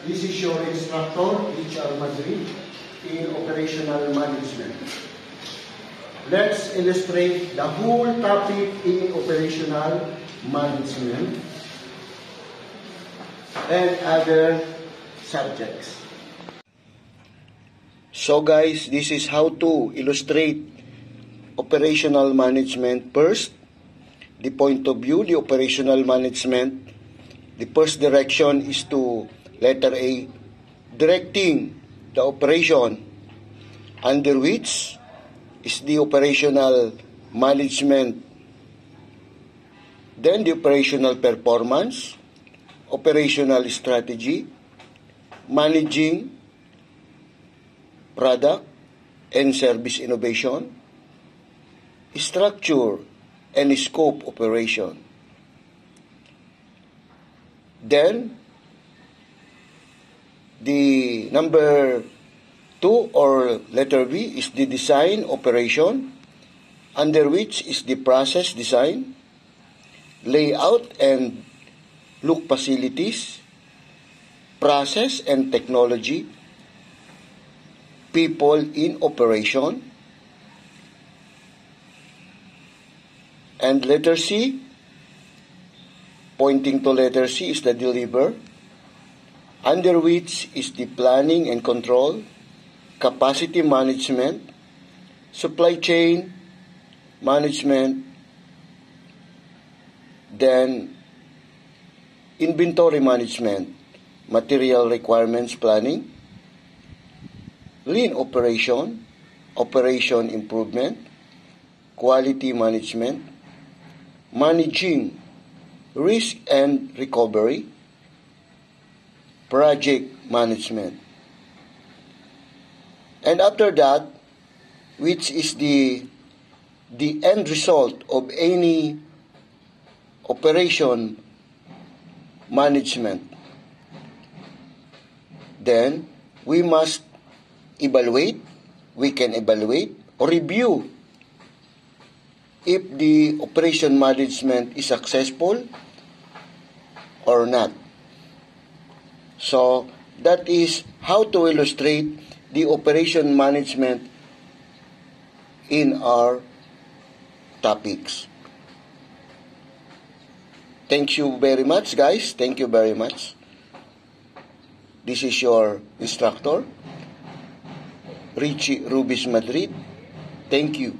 This is your instructor, HR Madrid, in operational management. Let's illustrate the whole topic in operational management and other subjects. So guys, this is how to illustrate operational management. First, the point of view, the operational management. The first direction is to letter A, directing the operation, under which is the operational management. Then the operational performance, operational strategy, managing product and service innovation, structure and scope operation. Then, the number 2 or letter B is the design operation, under which is the process design, layout and look facilities, process and technology, people in operation. And letter C, pointing to letter C, is the deliver, under which is the planning and control, capacity management, supply chain management, then inventory management, material requirements planning, lean operation, operation improvement, quality management, managing risk and recovery, project management. And after that, which is the end result of any operation management, then we must evaluate, we can evaluate or review if the operation management is successful or not. So, that is how to illustrate the operation management in our topics. Thank you very much, guys. Thank you very much. This is your instructor, Richie Rubis Madrid. Thank you.